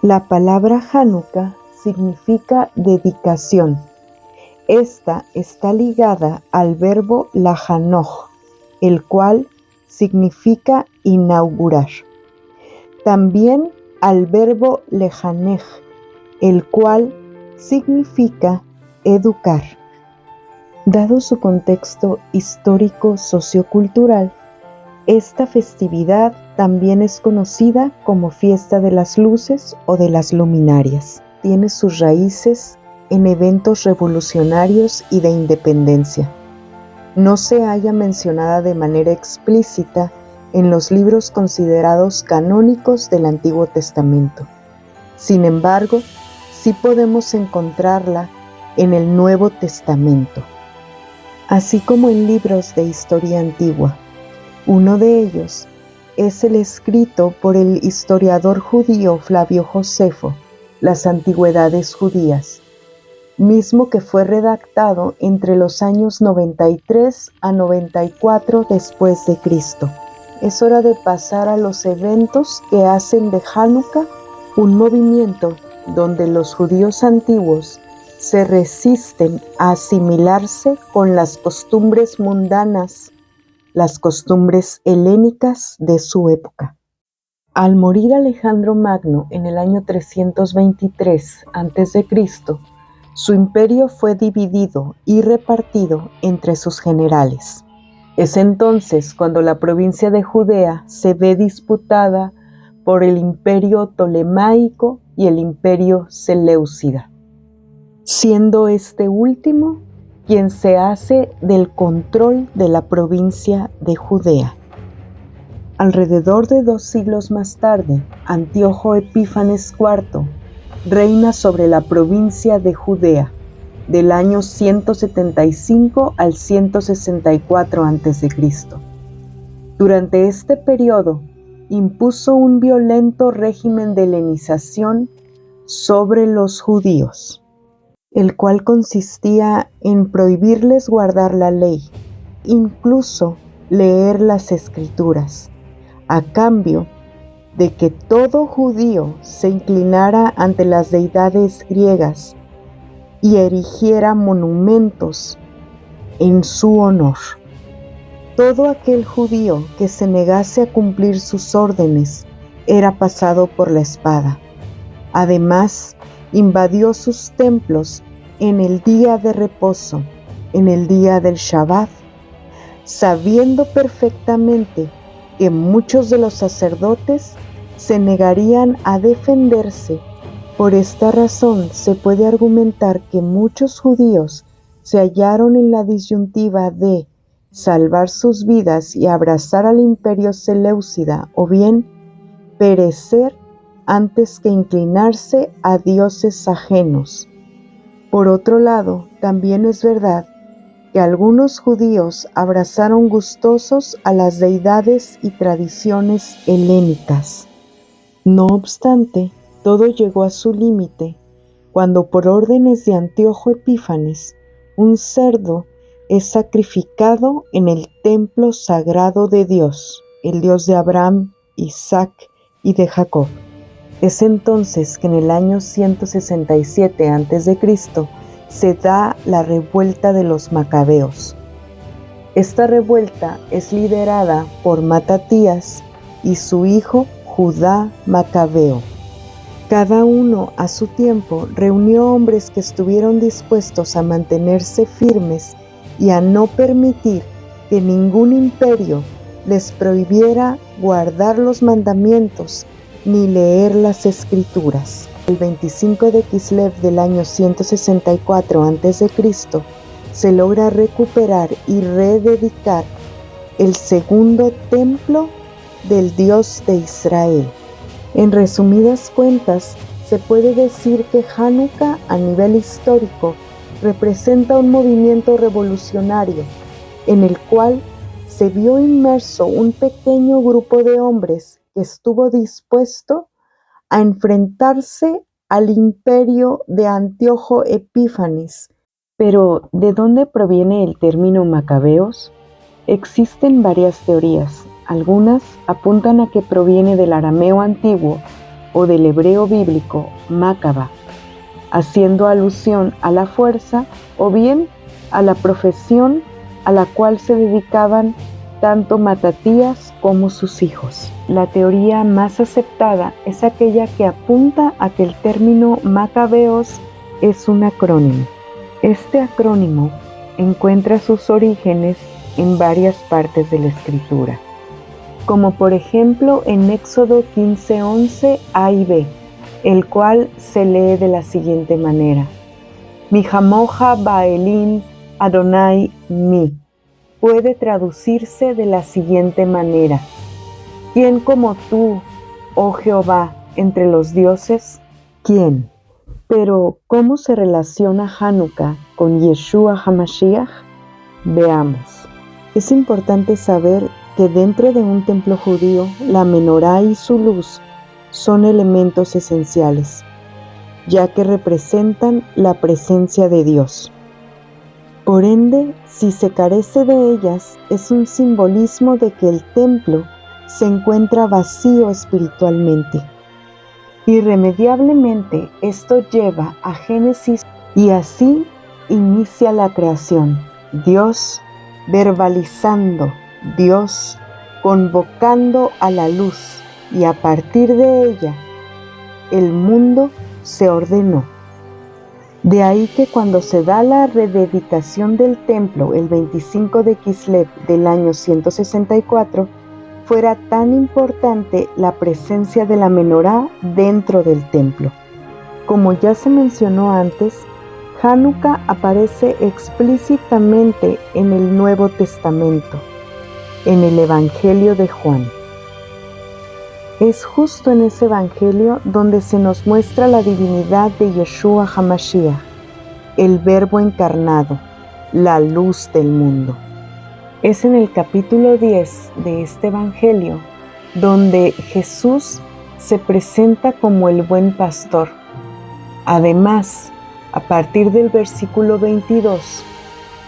La palabra Hanukkah significa dedicación. Esta está ligada al verbo lahanoch, el cual significa inaugurar. También al verbo lejanech, el cual significa educar. Dado su contexto histórico sociocultural, esta festividad también es conocida como Fiesta de las Luces o de las Luminarias. Tiene sus raíces en eventos revolucionarios y de independencia. No se halla mencionada de manera explícita en los libros considerados canónicos del Antiguo Testamento. Sin embargo, sí podemos encontrarla en el Nuevo Testamento, así como en libros de historia antigua. Uno de ellos es el escrito por el historiador judío Flavio Josefo, Las Antigüedades Judías, mismo que fue redactado entre los años 93 a 94 después de Cristo. Es hora de pasar a los eventos que hacen de Hanukkah un movimiento donde los judíos antiguos se resisten a asimilarse con las costumbres mundanas, las costumbres helénicas de su época. Al morir Alejandro Magno en el año 323 a.C., su imperio fue dividido y repartido entre sus generales. Es entonces cuando la provincia de Judea se ve disputada por el imperio tolemaico y el imperio seleucida, siendo este último quien se hace del control de la provincia de Judea. Alrededor de 2 siglos más tarde, Antíoco Epífanes IV reina sobre la provincia de Judea, del año 175 al 164 a.C. Durante este periodo, impuso un violento régimen de helenización sobre los judíos, el cual consistía en prohibirles guardar la ley, incluso leer las escrituras, a cambio de que todo judío se inclinara ante las deidades griegas y erigiera monumentos en su honor. Todo aquel judío que se negase a cumplir sus órdenes era pasado por la espada. Además, invadió sus templos en el día de reposo, en el día del Shabbat, sabiendo perfectamente que muchos de los sacerdotes se negarían a defenderse. Por esta razón se puede argumentar que muchos judíos se hallaron en la disyuntiva de salvar sus vidas y abrazar al imperio seleucida, o bien perecer antes que inclinarse a dioses ajenos. Por otro lado, también es verdad que algunos judíos abrazaron gustosos a las deidades y tradiciones helénicas. No obstante, todo llegó a su límite cuando, por órdenes de Antíoco Epífanes, un cerdo es sacrificado en el templo sagrado de Dios, el Dios de Abraham, Isaac y de Jacob. Es entonces que en el año 167 a.C. se da la revuelta de los macabeos. Esta revuelta es liderada por Matatías y su hijo Judá Macabeo. Cada uno a su tiempo reunió hombres que estuvieron dispuestos a mantenerse firmes y a no permitir que ningún imperio les prohibiera guardar los mandamientos ni leer las escrituras. El 25 de Kislev del año 164 a.C. se logra recuperar y rededicar el segundo templo del Dios de Israel. En resumidas cuentas, se puede decir que Hanukkah a nivel histórico representa un movimiento revolucionario en el cual se vio inmerso un pequeño grupo de hombres que estuvo dispuesto a enfrentarse al imperio de Antíoco Epífanes. Pero, ¿de dónde proviene el término macabeos? Existen varias teorías. Algunas apuntan a que proviene del arameo antiguo, o del hebreo bíblico Mácaba, haciendo alusión a la fuerza o bien a la profesión a la cual se dedicaban tanto Matatías como sus hijos. La teoría más aceptada es aquella que apunta a que el término Macabeos es un acrónimo. Este acrónimo encuentra sus orígenes en varias partes de la Escritura, como por ejemplo en Éxodo 15:11 a y b, el cual se lee de la siguiente manera: Mijamoja Baelín Adonai mi. Puede traducirse de la siguiente manera: ¿quién como tú, oh Jehová, entre los dioses? ¿Quién? Pero, ¿cómo se relaciona Hanukkah con Yeshua HaMashiach? Veamos. Es importante saber que dentro de un templo judío, la menorá y su luz son elementos esenciales, ya que representan la presencia de Dios. Por ende, si se carece de ellas, es un simbolismo de que el templo se encuentra vacío espiritualmente. Irremediablemente, esto lleva a Génesis y así inicia la creación. Dios verbalizando, Dios convocando a la luz, y a partir de ella, el mundo se ordenó. De ahí que cuando se da la rededicación del templo el 25 de Kislev del año 164, fuera tan importante la presencia de la menorá dentro del templo. Como ya se mencionó antes, Hanukkah aparece explícitamente en el Nuevo Testamento, en el Evangelio de Juan. Es justo en ese Evangelio donde se nos muestra la divinidad de Yeshua HaMashiach, el Verbo encarnado, la luz del mundo. Es en el capítulo 10 de este Evangelio donde Jesús se presenta como el buen pastor. Además, a partir del versículo 22,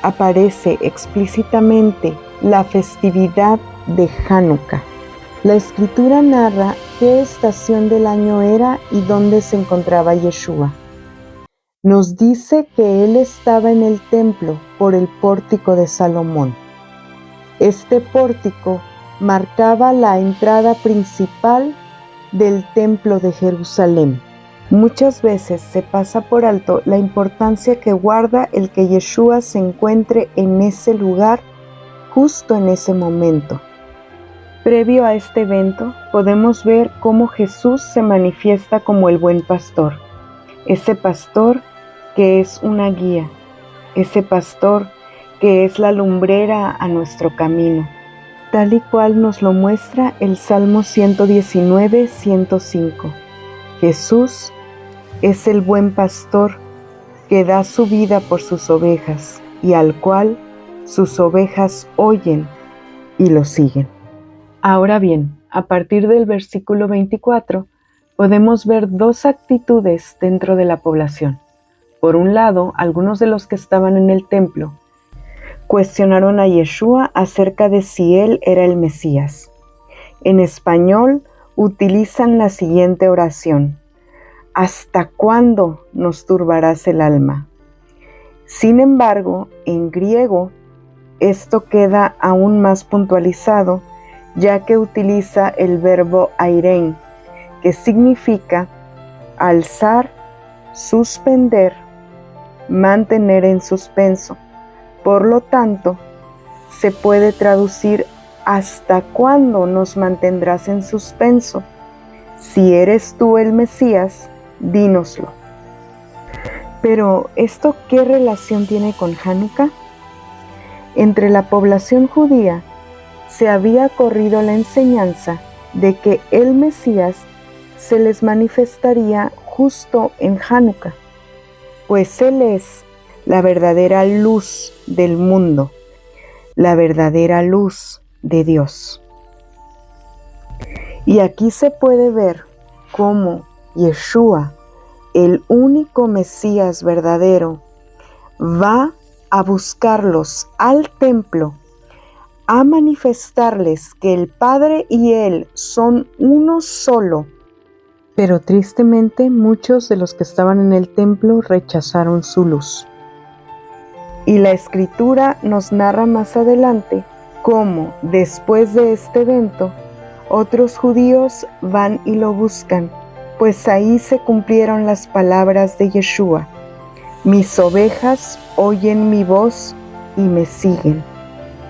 aparece explícitamente la festividad de Hanukkah. La Escritura narra qué estación del año era y dónde se encontraba Yeshua. Nos dice que él estaba en el templo por el pórtico de Salomón. Este pórtico marcaba la entrada principal del templo de Jerusalén. Muchas veces se pasa por alto la importancia que guarda el que Yeshua se encuentre en ese lugar justo en ese momento. Previo a este evento, podemos ver cómo Jesús se manifiesta como el buen pastor, ese pastor que es una guía, ese pastor que es la lumbrera a nuestro camino, tal y cual nos lo muestra el Salmo 119, 105. Jesús es el buen pastor que da su vida por sus ovejas y al cual sus ovejas oyen y lo siguen. Ahora bien, a partir del versículo 24, podemos ver dos actitudes dentro de la población. Por un lado, algunos de los que estaban en el templo cuestionaron a Yeshua acerca de si él era el Mesías. En español, utilizan la siguiente oración: ¿hasta cuándo nos turbarás el alma? Sin embargo, en griego, esto queda aún más puntualizado, ya que utiliza el verbo airein, que significa alzar, suspender, mantener en suspenso. Por lo tanto, se puede traducir: ¿hasta cuándo nos mantendrás en suspenso? Si eres tú el Mesías, dínoslo. Pero, ¿esto qué relación tiene con Hanukkah? Entre la población judía se había corrido la enseñanza de que el Mesías se les manifestaría justo en Hanukkah, pues Él es la verdadera luz del mundo, la verdadera luz de Dios. Y aquí se puede ver cómo Yeshua, el único Mesías verdadero, va a buscarlos al templo, a manifestarles que el Padre y Él son uno solo, Pero tristemente muchos de los que estaban en el templo rechazaron su luz. Y la Escritura nos narra más adelante cómo, después de este evento, otros judíos van y lo buscan, pues ahí se cumplieron las palabras de Yeshua: mis ovejas oyen mi voz y me siguen.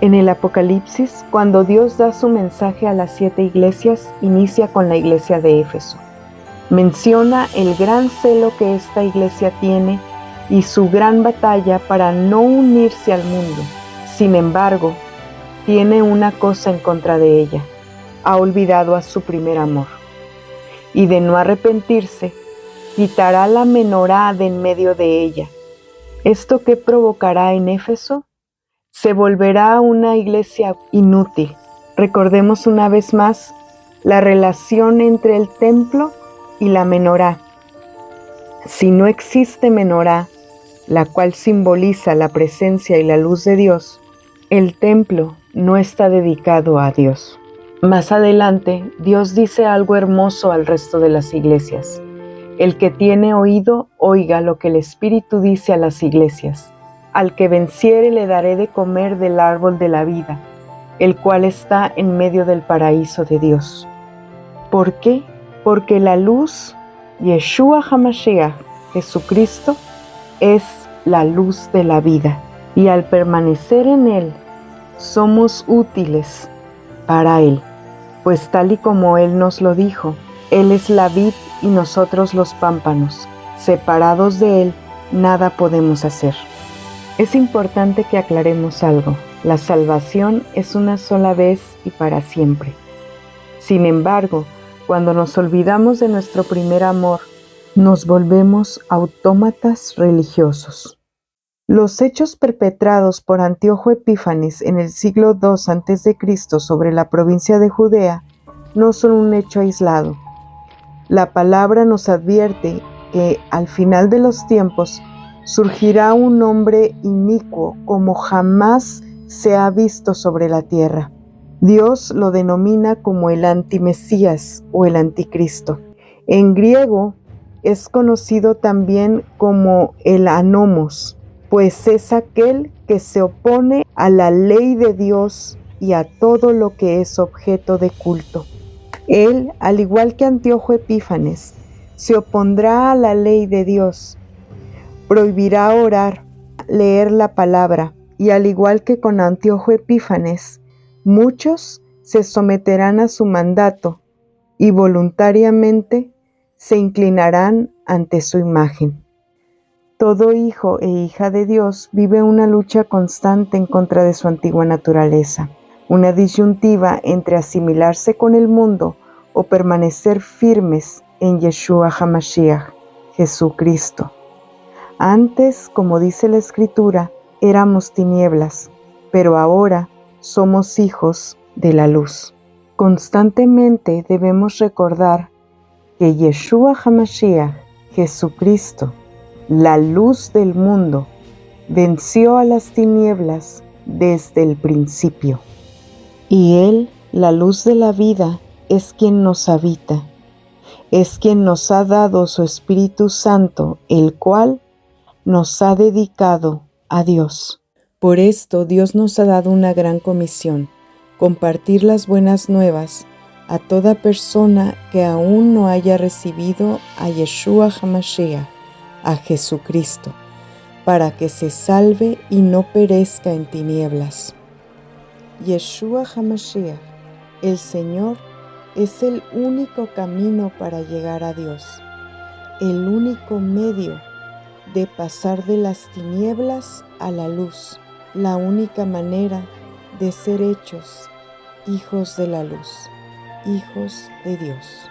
En el Apocalipsis, cuando Dios da su mensaje a las 7 iglesias, inicia con la iglesia de Éfeso. Menciona el gran celo que esta iglesia tiene y su gran batalla para no unirse al mundo. Sin embargo, tiene una cosa en contra de ella: ha olvidado a su primer amor. Y de no arrepentirse, quitará la menorá de en medio de ella. ¿Esto qué provocará en Éfeso? Se volverá una iglesia inútil. Recordemos una vez más la relación entre el templo y la menorá. Si no existe menorá, la cual simboliza la presencia y la luz de Dios, el templo no está dedicado a Dios. Más adelante, Dios dice algo hermoso al resto de las iglesias: el que tiene oído, oiga lo que el Espíritu dice a las iglesias. Al que venciere le daré de comer del árbol de la vida, el cual está en medio del paraíso de Dios. ¿Por qué? Porque la luz, Yeshua HaMashiach, Jesucristo, es la luz de la vida, y al permanecer en Él, somos útiles para Él, pues tal y como Él nos lo dijo, Él es la vid y nosotros los pámpanos. Separados de Él, nada podemos hacer. Es importante que aclaremos algo: la salvación es una sola vez y para siempre. Sin embargo, cuando nos olvidamos de nuestro primer amor, nos volvemos autómatas religiosos. Los hechos perpetrados por Antíoco Epífanes en el siglo II a.C. sobre la provincia de Judea no son un hecho aislado. La palabra nos advierte que al final de los tiempos surgirá un hombre inicuo como jamás se ha visto sobre la tierra. Dios lo denomina como el antimesías o el anticristo. En griego es conocido también como el anomos, pues es aquel que se opone a la ley de Dios y a todo lo que es objeto de culto. Él, al igual que Antíoco Epífanes, se opondrá a la ley de Dios, prohibirá orar, leer la palabra, y al igual que con Antíoco Epífanes, muchos se someterán a su mandato y voluntariamente se inclinarán ante su imagen. Todo hijo e hija de Dios vive una lucha constante en contra de su antigua naturaleza, una disyuntiva entre asimilarse con el mundo o permanecer firmes en Yeshua HaMashiach, Jesucristo. Antes, como dice la Escritura, éramos tinieblas, pero ahora somos hijos de la luz. Constantemente debemos recordar que Yeshua HaMashiach, Jesucristo, la luz del mundo, venció a las tinieblas desde el principio. Y Él, la luz de la vida, es quien nos habita, es quien nos ha dado su Espíritu Santo, el cual nos ha dedicado a Dios. Por esto Dios nos ha dado una gran comisión: compartir las buenas nuevas a toda persona que aún no haya recibido a Yeshua HaMashiach, a Jesucristo, para que se salve y no perezca en tinieblas. Yeshua HaMashiach, el Señor, es el único camino para llegar a Dios, el único medio de pasar de las tinieblas a la luz, la única manera de ser hechos hijos de la luz, hijos de Dios.